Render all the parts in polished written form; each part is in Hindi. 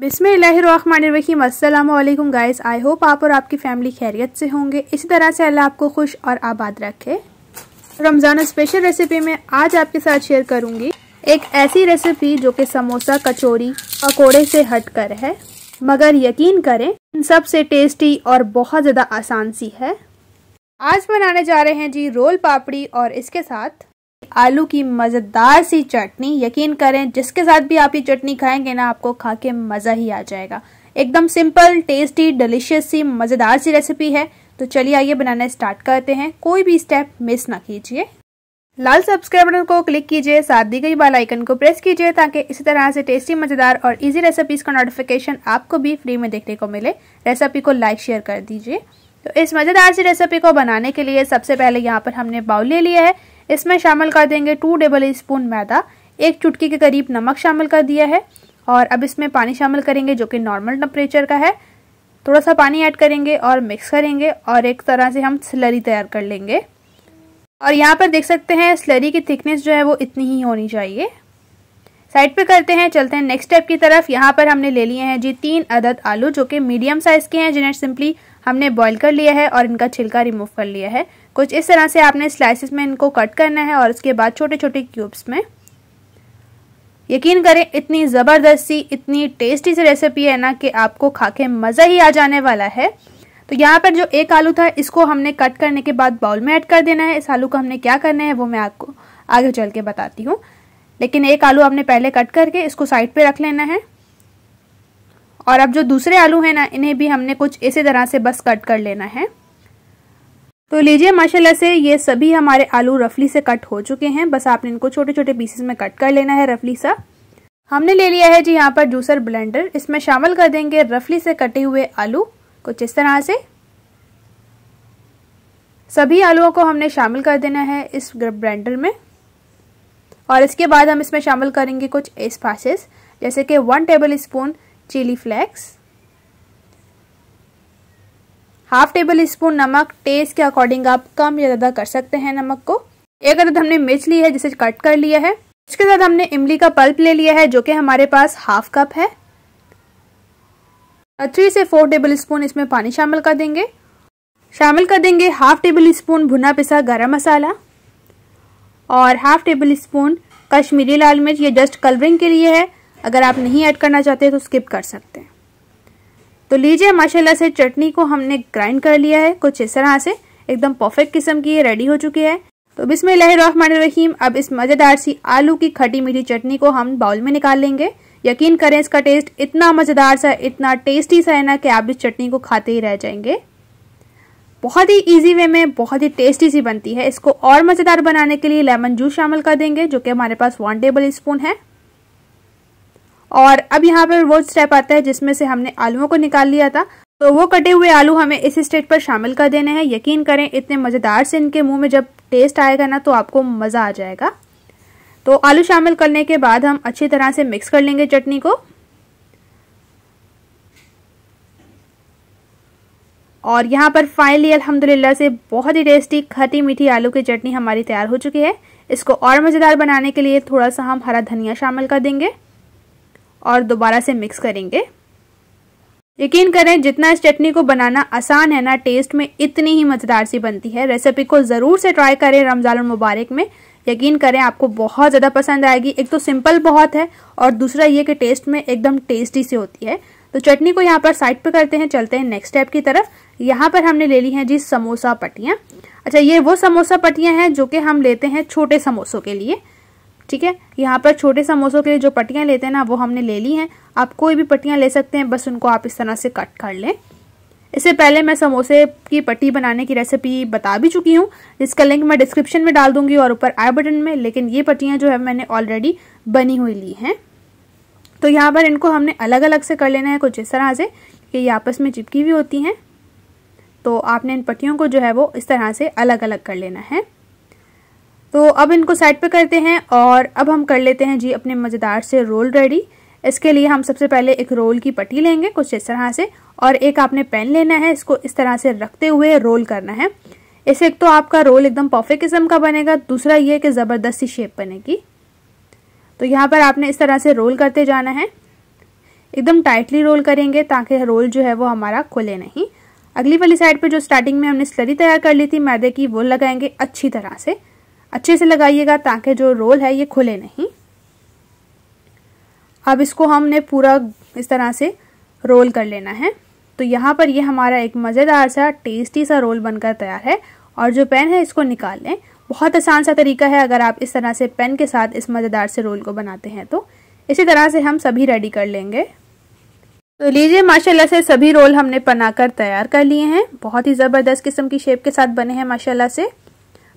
बिस्मिल्लाहिर्रहमानिर्रहीम। अस्सलाम वालेकुम गाइस। आई होप आप और आपकी फैमिली खैरियत से होंगे। इसी तरह से अल्लाह आपको खुश और आबाद रखे। रमज़ान स्पेशल रेसिपी में आज आपके साथ शेयर करूंगी एक ऐसी रेसिपी जो कि समोसा, कचौरी, पकोड़े से हटकर है, मगर यकीन करें इन सब से टेस्टी और बहुत ज़्यादा आसान सी है। आज बनाने जा रहे हैं जी रोल पापड़ी और इसके साथ आलू की मज़ेदार सी चटनी। यकीन करें जिसके साथ भी आप ये चटनी खाएंगे ना, आपको खा के मज़ा ही आ जाएगा। एकदम सिंपल, टेस्टी, डिलीशियस सी मज़ेदार सी रेसिपी है। तो चलिए आइए बनाना स्टार्ट करते हैं। कोई भी स्टेप मिस ना कीजिए। लाल सब्सक्राइब बटन को क्लिक कीजिए, साथ दी गई बेल आइकन को प्रेस कीजिए ताकि इसी तरह से टेस्टी, मज़ेदार और इजी रेसिपीज़ का नोटिफिकेशन आपको भी फ्री में देखने को मिले। रेसिपी को लाइक शेयर कर दीजिए। तो इस मज़ेदार सी रेसिपी को बनाने के लिए सबसे पहले यहाँ पर हमने बाउल ले लिया है। इसमें शामिल कर देंगे 2 टेबल स्पून मैदा, 1 चुटकी के करीब नमक शामिल कर दिया है। और अब इसमें पानी शामिल करेंगे जो कि नॉर्मल टेम्परेचर का है। थोड़ा सा पानी ऐड करेंगे और मिक्स करेंगे और एक तरह से हम स्लरी तैयार कर लेंगे। और यहाँ पर देख सकते हैं स्लरी की थिकनेस जो है वो इतनी ही होनी चाहिए। साइड पे करते हैं, चलते हैं नेक्स्ट स्टेप की तरफ। यहाँ पर हमने ले लिए हैं जी 3 अदद आलू जो कि मीडियम साइज के हैं, जिन्हें सिंपली हमने बॉईल कर लिया है और इनका छिलका रिमूव कर लिया है। कुछ इस तरह से आपने स्लाइसेस में इनको कट करना है और उसके बाद छोटे छोटे क्यूब्स में। यकीन करें इतनी ज़बरदस्त सी, इतनी टेस्टी सी रेसिपी है ना कि आपको खा के मज़ा ही आ जाने वाला है। तो यहाँ पर जो एक आलू था इसको हमने कट करने के बाद बाउल में ऐड कर देना है। इस आलू को हमने क्या करना है वो मैं आपको आगे चल के बताती हूँ, लेकिन एक आलू हमने पहले कट करके इसको साइड पे रख लेना है। और अब जो दूसरे आलू हैं ना, इन्हें भी हमने कुछ इसी तरह से बस कट कर लेना है। तो लीजिए माशाल्लाह से ये सभी हमारे आलू रफली से कट हो चुके हैं। बस आपने इनको छोटे छोटे पीसेस में कट कर लेना है रफली सा। हमने ले लिया है जी यहाँ पर जूसर ब्लेंडर। इसमें शामिल कर देंगे रफली से कटे हुए आलू कुछ इस तरह से। सभी आलूओं को हमने शामिल कर देना है इस ब्लेंडर में। और इसके बाद हम इसमें शामिल करेंगे कुछ स्पाइसेस, जैसे कि 1 tablespoon chili flakes, 1/2 tablespoon नमक। टेस्ट के अकॉर्डिंग आप कम या ज़्यादा कर सकते हैं नमक को। एक अदद हमने मिर्च ली है जिसे कट कर लिया है। इसके साथ हमने इमली का पल्प ले लिया है जो कि हमारे पास 1/2 कप है। 3 से 4 टेबल स्पून इसमें पानी शामिल कर देंगे। शामिल कर देंगे 1/2 टेबल स्पून भुना पिसा गरम मसाला और 1/2 टेबल स्पून कश्मीरी लाल मिर्च। ये जस्ट कलरिंग के लिए है, अगर आप नहीं ऐड करना चाहते तो स्किप कर सकते हैं। तो लीजिए माशाल्लाह से चटनी को हमने ग्राइंड कर लिया है कुछ इस तरह से। एकदम परफेक्ट किस्म की रेडी हो चुकी है। तो बिस्मिल्लाहिर्रहमानिर्रहीम। अब इस मज़ेदार सी आलू की खटी मीठी चटनी को हम बाउल में निकाल लेंगे। यकीन करें इसका टेस्ट इतना मज़ेदार सा, इतना टेस्टी सा है ना कि आप इस चटनी को खाते ही रह जाएंगे। बहुत ही इजी वे में बहुत ही टेस्टी सी बनती है। इसको और मज़ेदार बनाने के लिए लेमन जूस शामिल कर देंगे जो कि हमारे पास 1 टेबल स्पून है। और अब यहाँ पर वो स्टेप आता है जिसमें से हमने आलूओं को निकाल लिया था। तो वो कटे हुए आलू हमें इस स्टेज पर शामिल कर देने हैं। यकीन करें इतने मज़ेदार से इनके मुंह में जब टेस्ट आएगा ना तो आपको मज़ा आ जाएगा। तो आलू शामिल करने के बाद हम अच्छी तरह से मिक्स कर लेंगे चटनी को। और यहाँ पर फाइनली अल्हम्दुलिल्लाह से बहुत ही टेस्टी खटी मीठी आलू की चटनी हमारी तैयार हो चुकी है। इसको और मज़ेदार बनाने के लिए थोड़ा सा हम हरा धनिया शामिल कर देंगे और दोबारा से मिक्स करेंगे। यकीन करें जितना इस चटनी को बनाना आसान है ना, टेस्ट में इतनी ही मज़ेदार सी बनती है। रेसिपी को ज़रूर से ट्राई करें रमज़ान मुबारक में। यकीन करें आपको बहुत ज़्यादा पसंद आएगी। एक तो सिंपल बहुत है और दूसरा ये कि टेस्ट में एकदम टेस्टी सी होती है। तो चटनी को यहाँ पर साइड पे करते हैं, चलते हैं नेक्स्ट स्टेप की तरफ। यहाँ पर हमने ले ली हैं जी समोसा पट्टियाँ। अच्छा, ये वो समोसा पट्टियाँ हैं जो कि हम लेते हैं छोटे समोसों के लिए। ठीक है, यहाँ पर छोटे समोसों के लिए जो पट्टियाँ लेते हैं ना वो हमने ले ली हैं। आप कोई भी पट्टियाँ ले सकते हैं, बस उनको आप इस तरह से कट कर लें। इससे पहले मैं समोसे की पट्टी बनाने की रेसिपी बता भी चुकी हूँ, जिसका लिंक मैं डिस्क्रिप्शन में डाल दूंगी और ऊपर आई बटन में। लेकिन ये पट्टियाँ जो है मैंने ऑलरेडी बनी हुई ली हैं। तो यहाँ पर इनको हमने अलग अलग से कर लेना है कुछ इस तरह से कि ये आपस में चिपकी हुई होती हैं। तो आपने इन पट्टियों को जो है वो इस तरह से अलग अलग कर लेना है। तो अब इनको साइड पे करते हैं और अब हम कर लेते हैं जी अपने मज़ेदार से रोल रेडी। इसके लिए हम सबसे पहले एक रोल की पट्टी लेंगे कुछ इस तरह से और एक आपने पेन लेना है। इसको इस तरह से रखते हुए रोल करना है। इससे एक तो आपका रोल एकदम परफेक्ट किस्म का बनेगा, दूसरा ये कि ज़बरदस्त सी शेप बनेगी। तो यहाँ पर आपने इस तरह से रोल करते जाना है। एकदम टाइटली रोल करेंगे ताकि रोल जो है वो हमारा खुले नहीं। अगली वाली साइड पे जो स्टार्टिंग में हमने स्लरी तैयार कर ली थी मैदे की, वो लगाएंगे अच्छी तरह से, अच्छे से लगाइएगा ताकि जो रोल है ये खुले नहीं। अब इसको हमने पूरा इस तरह से रोल कर लेना है। तो यहाँ पर ये हमारा एक मज़ेदार सा टेस्टी सा रोल बनकर तैयार है। और जो पेन है इसको निकाल लें। बहुत आसान सा तरीका है अगर आप इस तरह से पेन के साथ इस मज़ेदार से रोल को बनाते हैं तो। इसी तरह से हम सभी रेडी कर लेंगे। तो लीजिए माशाल्लाह से सभी रोल हमने बनाकर तैयार कर लिए हैं। बहुत ही ज़बरदस्त किस्म की शेप के साथ बने हैं माशाल्लाह से।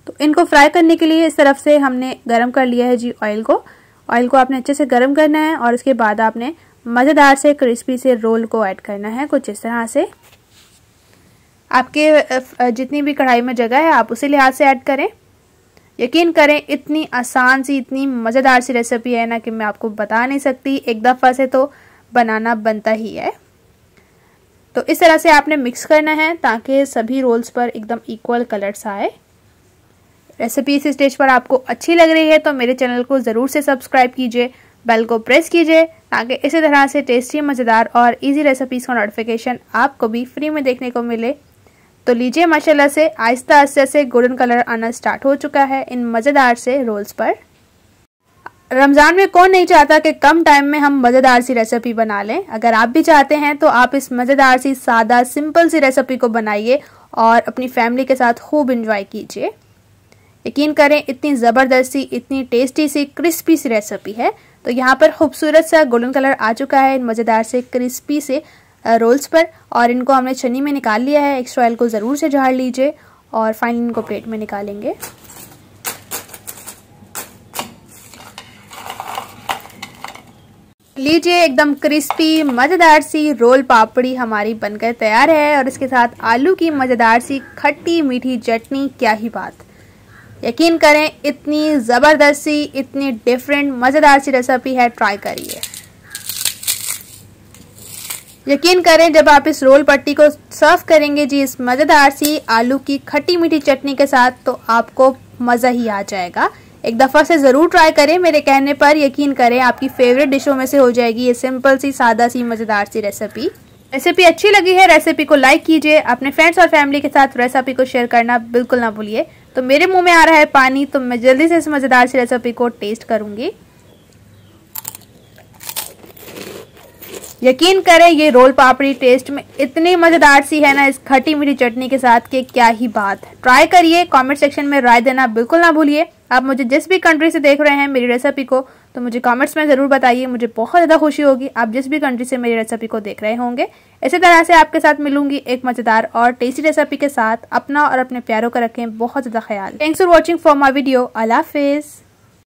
तो इनको फ्राई करने के लिए इस तरफ से हमने गरम कर लिया है जी ऑयल को। ऑयल को आपने अच्छे से गरम करना है और उसके बाद आपने मज़ेदार से क्रिस्पी से रोल को ऐड करना है कुछ इस तरह से। आपके जितनी भी कढ़ाई में जगह है आप उसी लिहाज से ऐड करें। यकीन करें इतनी आसान सी इतनी मज़ेदार सी रेसिपी है ना कि मैं आपको बता नहीं सकती। एक दफ़ा से तो बनाना बनता ही है। तो इस तरह से आपने मिक्स करना है ताकि सभी रोल्स पर एकदम इक्वल कलर्स आए। रेसिपी इस स्टेज पर आपको अच्छी लग रही है तो मेरे चैनल को ज़रूर से सब्सक्राइब कीजिए, बेल को प्रेस कीजिए ताकि इसी तरह से टेस्टी, मज़ेदार और इजी रेसिपीज़ का नोटिफिकेशन आपको भी फ्री में देखने को मिले। तो लीजिए माशाल्लाह से आहिस्ता आहिस्ता से गोल्डन कलर आना स्टार्ट हो चुका है इन मज़ेदार से रोल्स पर। रमज़ान में कौन नहीं चाहता कि कम टाइम में हम मज़ेदार सी रेसिपी बना लें। अगर आप भी चाहते हैं तो आप इस मज़ेदार सी सादा सिंपल सी रेसिपी को बनाइए और अपनी फैमिली के साथ खूब इंजॉय कीजिए। यकीन करें इतनी ज़बरदस्त सी, इतनी टेस्टी सी, क्रिस्पी सी रेसिपी है। तो यहाँ पर खूबसूरत सा गोल्डन कलर आ चुका है इन मज़ेदार से क्रिस्पी से रोल्स पर और इनको हमने छन्नी में निकाल लिया है। एक्स्ट्रा ऑयल को ज़रूर से झाड़ लीजिए और फाइनली इनको प्लेट में निकालेंगे। लीजिए एकदम क्रिस्पी मज़ेदार सी रोल पापड़ी हमारी बनकर तैयार है और इसके साथ आलू की मज़ेदार सी खट्टी मीठी चटनी। क्या ही बात। यकीन करें इतनी ज़बरदस्त सी, इतनी डिफरेंट मज़ेदार सी रेसिपी है, ट्राई करिए। यकीन करें जब आप इस रोल पट्टी को सर्व करेंगे जी इस मज़ेदार सी आलू की खट्टी मीठी चटनी के साथ तो आपको मज़ा ही आ जाएगा। एक दफ़ा से ज़रूर ट्राई करें मेरे कहने पर। यकीन करें आपकी फेवरेट डिशों में से हो जाएगी ये सिंपल सी, सादा सी, मज़ेदार सी रेसिपी। रेसिपी अच्छी लगी है, रेसिपी को लाइक कीजिए। अपने फ्रेंड्स और फैमिली के साथ रेसिपी को शेयर करना बिल्कुल ना भूलिए। तो मेरे मुंह में आ रहा है पानी, तो मैं जल्दी से इस मज़ेदार सी रेसिपी को टेस्ट करूंगी। यकीन करें ये रोल पापड़ी टेस्ट में इतनी मज़ेदार सी है ना इस खट्टी मीठी चटनी के साथ कि क्या ही बात। ट्राई करिए। कमेंट सेक्शन में राय देना बिल्कुल ना भूलिए। आप मुझे जिस भी कंट्री से देख रहे हैं मेरी रेसिपी को तो मुझे कमेंट्स में ज़रूर बताइए। मुझे बहुत ज़्यादा खुशी होगी आप जिस भी कंट्री से मेरी रेसिपी को देख रहे होंगे। इसी तरह से आपके साथ मिलूंगी एक मज़ेदार और टेस्टी रेसिपी के साथ। अपना और अपने प्यारों का रखें बहुत ज़्यादा ख्याल। Thanks for watching for my video. अल्लाह हाफिज़।